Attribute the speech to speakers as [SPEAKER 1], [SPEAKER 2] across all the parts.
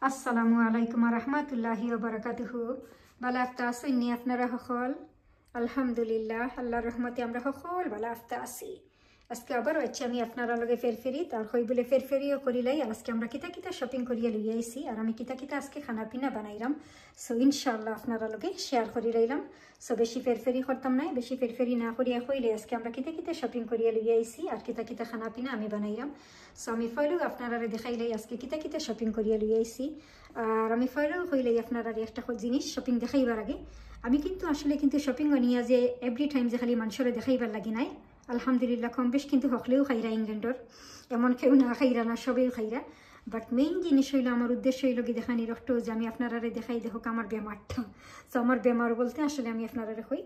[SPEAKER 1] আসসালামু আলাইকুম রহমতুল্লাহি ওয়া বারাকাতুহু। ভালো আছেন আপনারা সকল? আলহামদুলিল্লাহ, আল্লাহর রহমতে আমরা সকল ভালো আছি। আজকে আবার হচ্ছে আমি আপনারা লগে ফেরফেরি তার হই বলে ফেরফেরিও করিলাই। আর আজকে আমরা কিতা কিতা শপিং করিয়া লইয়া আইছি আর আমি কিতা কিতা আজকে খানা পিনা বানাইলাম। সো ইনশাআল্লাহ আপনারা লগে শেয়ার করি রইলাম। সো বেশি ফেরফেরি করতাম না, বেশি ফেরফেরি না করিয়া কইলে আজকে আমরা কিতা কিতা শপিং করিয়া লইয়া আইছি আর কিতা কিতা খানা পিনা আমি বানাইলাম। সো আমি ফাইলেও আপনারা দেখাইলাই আজকে কিতা কিতা শপিং করিয়া লইয়া আইছি। আর আমি ফাইলেও কইলাই আপনারা একটা জিনিস শপিং দেখাইবার আগে আমি কিন্তু আসলে কিন্তু শপিং নিয়ে যে এভরি টাইম যে খালি মানুষরে দেখাইবার লাগি নাই। আলহামদুলিল্লাহ কম বেশ কিন্তু হকলেও খাইরা ইংল্যান্ডর, এমন কেউ না খাইরা না, সবেও খাইরা। বাট মেইন জিনিস হইলো আমার উদ্দেশ্য হইল কি দেখানি রক্ত যে আমি আপনারা দেখাই দেখোক আমার বেমারটা। তো আমার বেমার বলতে আসলে আমি আপনারা হই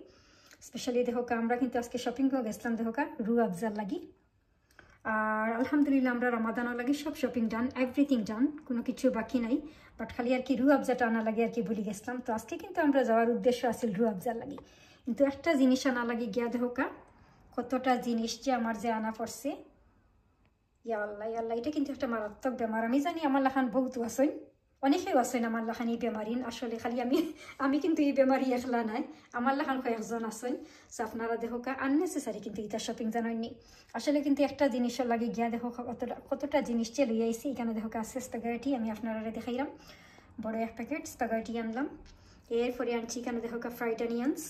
[SPEAKER 1] স্পেশালি দেখোক আমরা কিন্তু আজকে শপিং গেছিলাম দেখোকা রু আফজার লাগি। আর আলহামদুলিল্লাহ আমরা রমাদানও লাগি সব শপিং ডান, এভরিথিং ডান, কোনো কিছু বাকি নাই। বাট খালি আর কি রু আফজাটা আনা লাগে আর কি ভুলে গেছিলাম। তো আজকে কিন্তু আমরা যাওয়ার উদ্দেশ্য আছিল রু আফজার লাগি, কিন্তু একটা জিনিস আনা লাগে গিয়া দেখোকা কতটা জিনিস যে আমার যে আনা পড়ছে। ইয়া আল্লাহ ইয়া আল্লাহ, এটা কিন্তু একটা মারাত্মক বেমার। আমি জানি আমার লাখান বহুত আসেন, অনেকেও আসেন আমার লাখান এই বেমারিন। আসলে খালি আমি কিন্তু এই বেমারি একলা নাই, আমার লাখান কয়েকজন আসেন। সো আপনারা দেখোকা আননেসেসারি কিন্তু এটা শপিং জানাইনি। আসলে কিন্তু একটা জিনিসের লাগে গিয়া দেখো কতটা জিনিস যে লই আইছি। এখানে দেখোকা আছে স্পাগেটি, আমি আপনারা দেখাইলাম বড় এক প্যাকেট স্পাগেটি আনলাম। এরপরে আনছি এখানে দেখোকা ফ্রাইড অনিয়ন্স,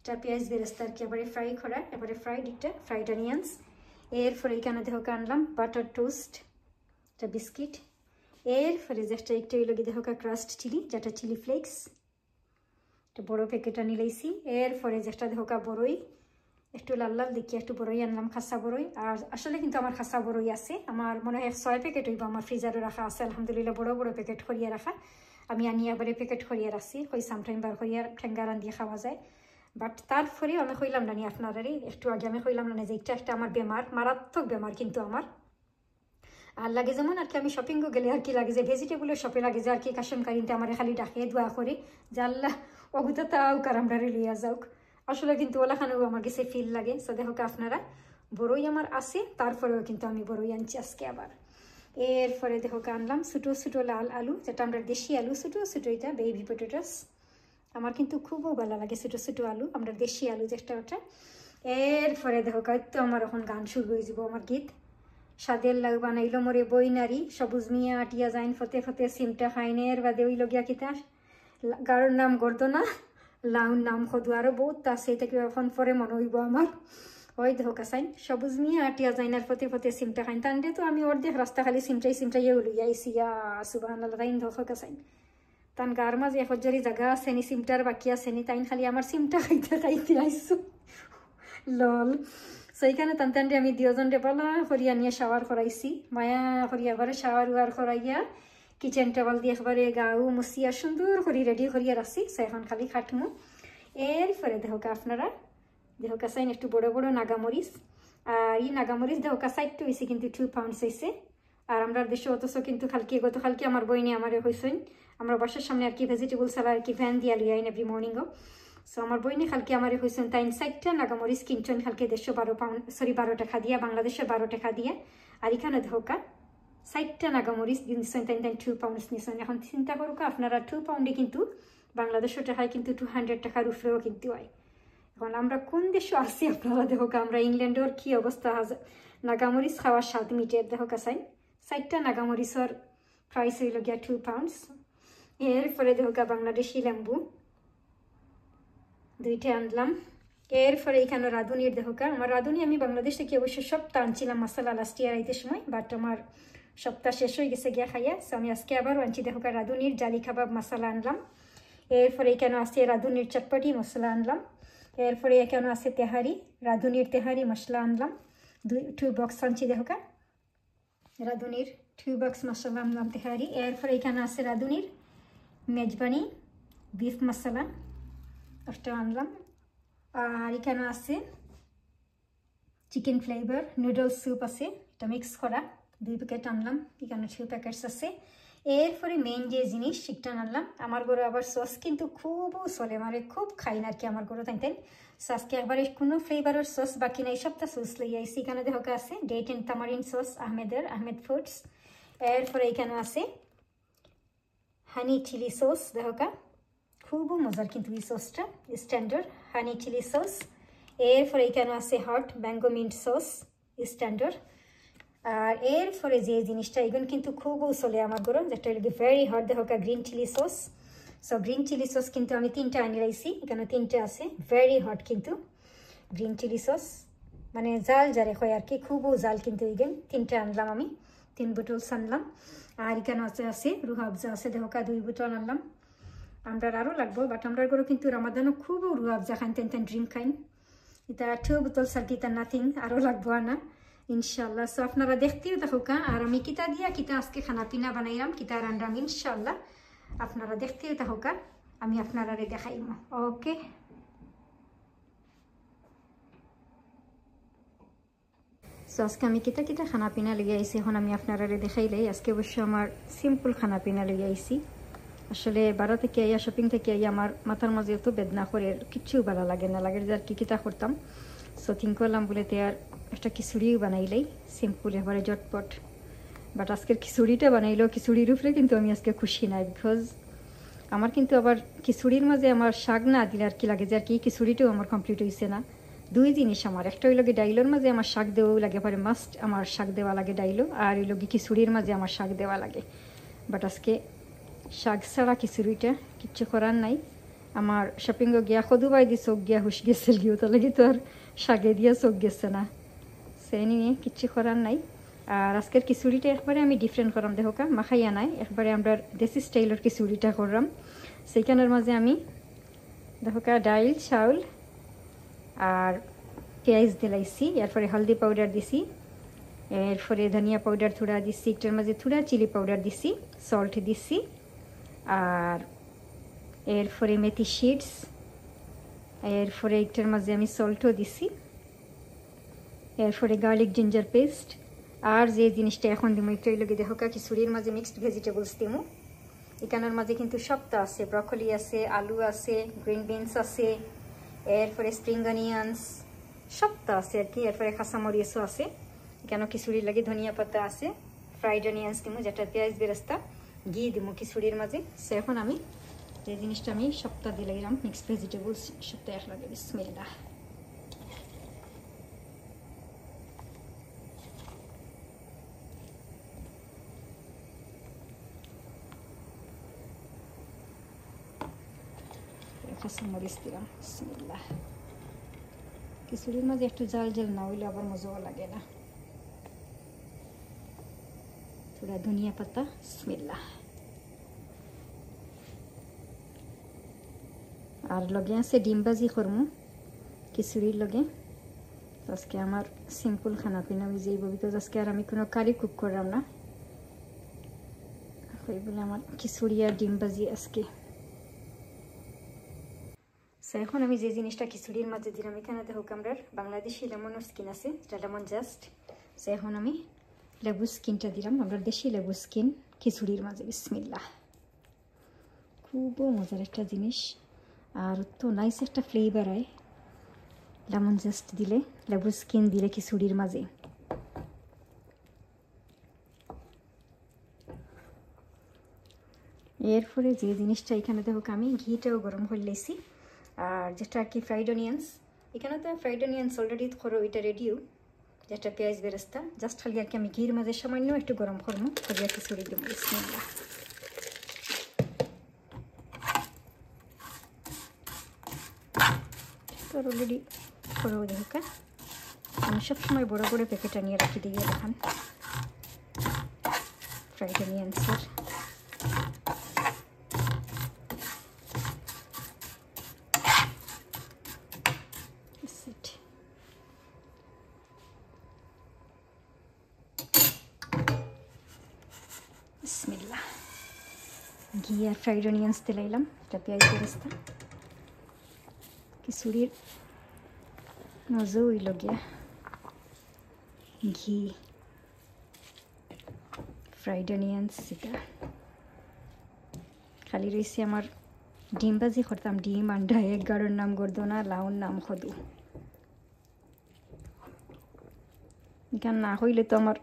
[SPEAKER 1] এটা পেঁয়াজ বেরেস্তা আর কি এবারে ফ্রাই করা, এবারে ফ্রাইড এটা ফ্রাইড অনিয়ন্স। এরপরে এখানে দেখোকা আনলাম বাটার টোস্ট, এটা বিস্কিট। এরপরে যেটা একটু ওই লগে দেখোকা ক্রাস্ট চিলি, যেটা চিলি ফ্লেক্স, একটা বড় প্যাকেট আনি লাইছি। এরপরে যেটা দেখোকা বড়ই, একটু লাল লাল দেখিয়ে একটু বড়ই আনলাম, খাসা বড়ই। আর আসলে কিন্তু আমার খাসা বড়ই আছে, আমার মনে হয় 6 প্যাকেট হইব আমার ফ্রিজারে রাখা আছে। আলহামদুলিল্লাহ বড় বড় প্যাকেট করিয়া রাখা, আমি আনি একবারে প্যাকেট করিয়া রাখছি। হই সামটাইম বার করিয়া ঠেঙ্গা রান্ধিয়ে খাওয়া যায়। বাট তারপরে আমি কইলাম না আপনারারই একটু আগে আমি কইলাম না যে এটা একটা আমার বেমার, মারাত্মক বেমার কিন্তু আমার। আর লাগে যেমন আর কি আমি শপিংও গেলে আর কি লাগে যে ভেজিটেবলের শপে লাগে যে আর কি কাশমকারিনতে আমার খালি ডাকে দোয়া করে যে আল্লাহ অগুতা তাও কারামডারে লইয়া যাওক। আসলে কিন্তু ওলাখানেও আমার কাছে ফিল লাগে। সো দেখো আপনারা বড়ই আমার আছে, তারপরেও কিন্তু আমি বড়ই আনছি আজকে আবার। এরপরে দেখো আনলাম ছোটো ছোটো লাল আলু, যেটা আমরা দেশি আলু ছোটো ছোটো, এটা বেবি পটেটোস। আমার কিন্তু খুবও ভালো লাগে ছোটো ছোটো আলু, আমরা দেশি আলু যেটা ওটা। এরপরে দেখো তো আমার এখন গান শুরু হয়ে যাব, আমার গীত সাদের লাউ বানাইলো মরে বই নারী, সবুজ মিয়া আটিয়া যাইন ফতে ফতে সিমটা খাইনের বাদে ওই লগিয়া কিতা গাড়োর নাম গর্দনা, লাউর নাম খদু, আরও বহুত আছে। এটা কি এখন পরে মনে হইব আমার। ওই দেখো কাসাইন সবুজ মিয়া আটিয়া যাইনার ফতে ফতে সিমটা খাইন, তান্ডে তো আমি অর্ধেক রাস্তা খালি সিমটাইয়ে লইয়া আইসি। সুবহানাল্লাহ, তাইন দেখো কাসাইন তান গার মাঝে এখজারি জায়গা আছে নি, সিমটার বাকি আছে নি, তাইন খালি আমার সিমটা খাইতে খাইতে আইসো লল। সেইখানে টানটানটি আমি দুজনরে পালা করিয়া নিয়ে শাওয়ার করাইছি, মায়া করিয়া এবারে শাওয়ার উয়ার করাইয়া কিচেন টেবল দিয়ে একবারে গাও মুসিয়া সুন্দর করে রেডি করিয়া রাখছি। সে এখন খালি খাটমু। এরপরে দেখোকা আপনারা দেখোকা চাইন একটু বড় বড় নাগামরিচ। আর এই নাগামরিচ দেখোকা সাইডটা হয়েছে কিন্তু 2 পাউন্ডস হয়েছে। আর আমরা দেশে অথচ কিন্তু গতকালকে আমার বইনে আমারে হয়েছেন আমরা বাসার সামনে আর কি ভেজিটেবল সালা আর কি ভ্যান দিয়া লইয়া আইন এভরি মর্নিংও। সো আমার বইনে খালকে আমার হয়েছেন তাইন 4টা নাগামরিচ কিনছেন খালকে 112 পাউন্ড, সরি 12 টাকা দিয়া, বাংলাদেশে 12 টাকা দিয়া। আর এখানে ধোকা 4টা নাগামরিচ দিনছেন তাইন 2 পাউন্ডস নিছেন। এখন চিন্তা করুক আপনারা 2 পাউন্ডে কিন্তু বাংলাদেশের টাকায় কিন্তু 200 টাকার উপরেও কিন্তু হয়। এখন আমরা কোন দেশে আসি আপনারা দেখোকা, আমরা ইংল্যান্ডের কি অবস্থা। নাগামরিচ খাওয়ার স্বাদ মিটে দেখোকা চাই 4টা নাগামরিচের প্রাইস হইল গিয়া 2 পাউন্ডস। এরপরে দেখোকা বাংলাদেশি লেম্বু 2টা আনলাম। এরপরে এখানে রাঁধুনির দেখোকা, আমার রাঁধুনি আমি বাংলাদেশ থেকে অবশ্য সপ্তাহ আনছিলাম মশলা লাস্ট ইয়ার আইতে সময়, বাট আমার সপ্তাহ শেষ হয়ে গেছে গিয়া খাইয়া। সো আমি আজকে আবারও আনছি দেখোকা রাঁধুনির জালি কাবাব মশলা আনলাম। এরপরে এখানে আছে রাঁধুনির চটপটি মশলা আনলাম। এরপরে এখানে আছে তেহারি, রাঁধুনির তেহারি মশলা আনলাম 2 বক্স আনছি দেখোকা রাঁধুনির 2 বক্স মশলা আনলাম তেহারি। এরপরে এখানে আছে রাঁধুনির মেজবানি বিফ মশলা একটা আনলাম। আর এখানে আছে চিকেন ফ্লেভার নুডলস স্যুপ আছে, এটা মিক্স করা 2 প্যাকেট আনলাম, এখানে 2 প্যাকেটস আছে। এরপরে মেইন যে জিনিস সেটা আনলাম। আমার ঘরে আবার সস কিন্তু খুবও চলে, মানে খুব খাই না আর কি আমার ঘরে থাকতেন। সসকে একবারে কোনো ফ্লেভারের সস বাকি নাই, সবটা সস লইয়া আইসি। এখানে দেখো আছে date and tamarind sauce Ahmed foods. এরপরে এখানে আছে হানি চিলি সস দেখো কা খুব মজার কিন্তু এই সসটা স্ট্যান্ডার্ড হানি চিলি সস এরপরে এখানে আছে hot mango mint sauce standard আর এরপরে যে জিনিসটা এগুলো কিন্তু খুব চলে আমার গরম যেটা হলো ভেরি হট দেখো কা green chilli sauce so green chilli sauce কিন্তু আমি 3টা আনি রাইছি এখানে 3টা আছে ভেরি হট কিন্তু গ্রিন চিলি সস মানে জাল যারে হয় আর কি খুব জাল কিন্তু এগুলো 3টা আনলাম আমি 3 বোতল আনলাম আর এখানে আছে রুহাবজা আছে দেখো কা 2 বোতল আনলাম আমরা আরও লাগবো বাট আমরা গরো কিন্তু রমাদানও খুব রুহাবজা খাইন তেন ড্রিঙ্ক খাইন এটা 2 বোতল সার্কিটা নাথিং আরও লাগবো না ইনশাল্লাহ সো আপনারা দেখতেও দেখো কা আর আমি কিতা দিয়া কিতা আজকে খানা পিনা বানাইলাম কিতা রান্নাম ইনশাল্লাহ আপনারা দেখতেও দেখো কা আমি আপনারা দেখাইম ওকে সো আজকে আমি কিতা কিতা খানা পিনা লেগে আইছি এখন আমি আপনারা দেখাইলাই আজকে অবশ্য আমার সিম্পল খানা পিনা লেগে আইছি আসলে বারো থেকে আইয়া শপিং থেকে আইয়া আমার মাথার মাঝে এত বেদনা করে কিচ্ছু ভালো লাগে না লাগে যে আর কি কিতা করতাম সো থিঙ্ক করলাম বলে তে আর একটা খিচুড়িও বানাইলাই সিম্পল এবারে জটপট বাট আজকের খিচুড়িটা বানাইলেও খিচুড়ির উপরে কিন্তু আমি আজকে খুশি নাই বিকজ আমার কিন্তু আবার খিচুড়ির মাঝে আমার শাক না দিলে আর কি লাগে যে আর কি খিচুড়িটাও আমার কমপ্লিট হয়েছে না 2 জিনিস আমার একটা হইল গিয়ে ডাইলোর মাঝে আমার শাক দেওয়াও লাগে পরে মাস্ট আমার শাক দেওয়া লাগে ডাইলো আর হইল গিয়ে খিচুড়ির মাঝে আমার শাক দেওয়া লাগে বাট আজকে শাক ছাড়া খিচুড়িটা কিচ্ছু করার নাই আমার শপিংও গিয়া সদুবাই দি চোখ গিয়া হুশ গেছিল গিয়েও তো লাগে তো আর শাকে দিয়া চোখ গেছে না সে নিয়ে কিচ্ছু করার নাই আর আজকের খিচুড়িটা একবারে আমি ডিফারেন্ট করাম দেখো কা মাখাইয়া নাই একবারে আমরা দেশি স্টাইলের খিচুড়িটা করলাম সেইখানের মাঝে আমি দেখো কা ডাইল চাউল আর পেঁয়াজ দিলাইছি এরপরে হলদি পাউডার দিছি এরপরে ধনিয়া পাউডার থোড়া দিছি একটার মাঝে থোড়া চিলি পাউডার দিছি সল্ট দিছি আর এরপরে মেথি শিডস এরপরে একটার মাঝে আমি সল্টও দিছি এরপরে গার্লিক জিঞ্জার পেস্ট আর যে জিনিসটা এখন দিমু একটু লগে দেখো কা খিচুড়ির মাঝে মিক্সড ভেজিটেবলস দিমু এখানের মাঝে কিন্তু সবটা আছে ব্রকলি আছে আলু আছে গ্রিন বিনস আছে এরপরে স্প্রিং অনিয়ন্স সবটা আছে আর কি এরপরে কাঁচামরিচও আছে এখানে খিচুড়ির লাগে ধনিয়া পাতা আছে ফ্রাইড অনিয়ন্স দিমু যেটা পেঁয়াজ বেরেস্তা ঘি দিমু খিচুড়ির মাঝে সে এখন আমি যে জিনিসটা আমি সবটা দিলাম মিক্সড ভেজিটেবলস সবটা একলাগে বিসমিল্লাহ কাঁচামরিচ দিলাম বিসমিল্লাহ খিচুড়ির মাঝে একটু জাল জাল না হইলে আবার মজাও লাগে না থোড়া ধনিয়া পাতা বিসমিল্লাহ আর লগে আছে ডিম ভাজি করমু খিচুড়ির লগে আজকে আমার সিম্পল খানা পিনা আমি যাইব বিকজ আজকে আর আমি কোনো কারি কুক করলাম না ওই বলে আমার খিচুড়ি আর ডিম ভাজি আজকে এখন আমি যে জিনিসটা খিচুড়ির মাঝে দিলাম এখানে দেখো আমরা বাংলাদেশি লেমনের স্কিন আছে এটা লেমন জাস্ট এখন আমি লেবু স্কিনটা দিলাম আমরা দেশি লেবু স্কিন খিচুড়ির মাঝে বিসমিল্লাহ খুব মজার একটা জিনিস আর তো নাইস একটা ফ্লেভার হয় লেমন জাস্ট দিলে লেবু স্কিন দিলে খিচুড়ির মাঝে এরপরে যে জিনিসটা এখানে দেখো আমি ঘিটাও গরম করে লেছি আর যেটা আর কি ফ্রাইড অনিয়ন্স এখানে তো ফ্রাইড অনিয়ন্স অলরেডি করো এটা রেডিও যেটা পেঁয়াজ বেরেস্তা জাস্ট খালি আর কি আমি ঘির মাঝে সামান্য একটু গরম করবো তবে আর খিচুড়ি দেবো বিসমিল্লাহ তো অলরেডি করো দেখো আমি সবসময় বড় বড় প্যাকেট আনিয়ে রাখি দিয়ে দেখান ফ্রাইড অনিয়ন্সের বিসমিল্লাহ ঘি আর ফ্রাইড অনিয়ন্স দিলাইলাম এটা পেঁয়াজ বেরেস্তা খিচুড়ির মজা হইল গিয়া ঘি ফ্রাইড অনিয়ন্স এটা খালি রয়েছে আমার ডিম ভাজি করতাম ডিম আন্ডা এক গাড়োর নাম গর্দনা লাউর নাম খদু এখান না হইলে তো আমার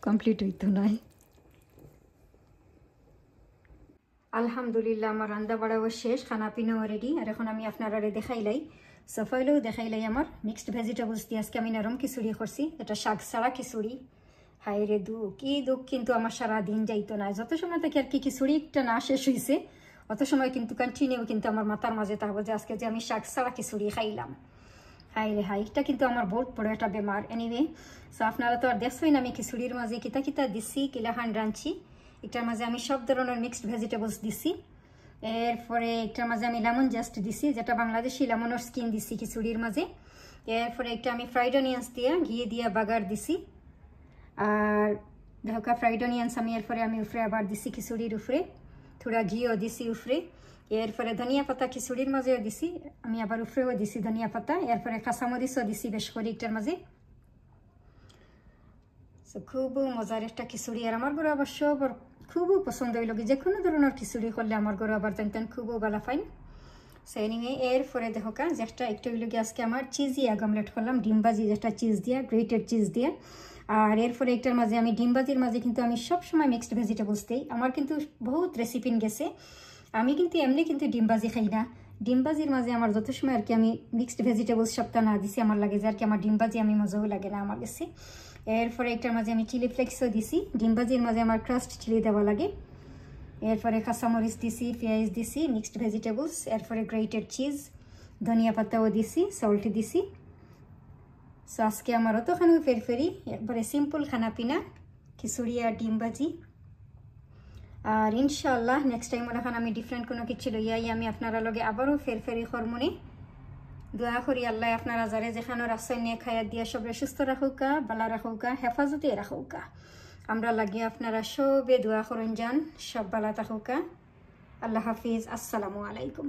[SPEAKER 1] কমপ্লিট হইতো নাই আলহামদুলিল্লাহ আমার রান্না বাড়াও শেষ, খানা পিনাও রেডি। আর এখন আমি আপনারা দেখাইলাই সফাইলেও দেখাইলাই আমার মিক্সড ভেজিটেবলস দিয়ে আজকে আমি নরম খিচুড়ি করছি। এটা শাক ছাড়া খিচুড়ি। হায় রে দুঃখ, কি দুঃখ, কিন্তু আমার সারা দিন যাইতো না। যত সময় থেকে আর কি খিচুড়ি একটা না শেষ হয়েছে অত সময় কিন্তু কন্টিনিউ কিন্তু আমার মাথার মাঝে থাকবো যে আজকে যে আমি শাক ছাড়া খিচুড়ি খাইলাম। হাই রে হাই, এটা কিন্তু আমার বহুত বড় একটা বেমার। এনিওয়ে, সো আপনারা তো আর দেখছই না আমি খিচুড়ির মাঝে কিতা কিতা দিছি, কিলাহান রাঁধছি। এটার মাঝে আমি সব ধরনের মিক্সড ভেজিটেবলস দিছি। এরপরে এটার মাঝে আমি লেমন জাস্ট দিছি, যেটা বাংলাদেশি লেমনের স্কিন দিছি খিচুড়ির মাঝে। এরপরে একটা আমি ফ্রাইড অনিয়ন্স দিয়ে ঘি দিয়ে বাগার দিছি। আর দেখো ফ্রাইড অনিয়ন্স আমি এরপরে আমি উফরে আবার দিছি খিচুড়ির উপরে, থোড়া ঘিও দিছি উপরে। এরপরে ধনিয়া পাতা খিচুড়ির মাঝেও দিছি, আমি আবার উপরেও দিছি ধনিয়া পাতা। এরপরে কাঁচামরিচও দিছি বেশ করে একটার মাঝে। খুব মজার একটা খিচুড়ি। আর আমার ঘরে অবশ্য খুবই পছন্দ হইল, যে কোনো ধরনের খিচুড়ি করলে আমার ঘরে আবার তেন খুবও ভালো পাইন। সো এনিওয়ে, এরপরে দেখো যেটা একটু হইল গিয়ে আজকে আমার চিজি এগ অমলেট করলাম, ডিমবাজি, যেটা চিজ দিয়া, গ্রেটেড চিজ দিয়া। আর এরপরে একটার মাঝে আমি ডিমবাজির মাঝে কিন্তু আমি সবসময় মিক্সড ভেজিটেবলস দিই। আমার কিন্তু বহুত রেসিপি গেছে, আমি কিন্তু এমনি কিন্তু ডিমবাজি খাই না। ডিমবাজির মাঝে আমার যত সময় আর কি আমি মিক্সড ভেজিটেবলস সবটা না দিছি, আমার লাগে যে আর কি আমার ডিমবাজি আমি মজাও লাগে না আমার কাছে। এরপরে একটার মাঝে আমি চিলি ফ্লেক্সও দিছি, ডিমবাজির মাঝে আমার ক্রাস্ট চিলি দেওয়া লাগে। এরপরে কাঁচামরিচ দিছি, পেঁয়াজ দিছি, মিক্সড ভেজিটেবলস, এরপরে গ্রেটেড চিজ, ধনিয়া পাতাও দিছি, সল্ট দিছি। সো আজকে আমার অতখানি ফেরফেরি একবারে সিম্পল খানা পিনা খিচুড়ি আর ডিমবাজি। আর ইনশাআল্লাহ নেক্সট টাইম এখন আমি ডিফারেন্ট কোনো কিছু লইয়াই আমি আপনারা লগে আবারও ফেরফেরি করমুনি। দোয়া করি আল্লাহ আপনারা যারে যেখানে রাস্তায় নিয়ে খাইয়া দিয়া সবরে সুস্থ রাখুকা, বালা রাখুকা, হেফাজতে রাখুকা। আমরা লাগিয়ে আপনারা সবে দোয়া করুন যান, সব বালা থাকুকা। আল্লাহ হাফিজ, আসসালামু আলাইকুম।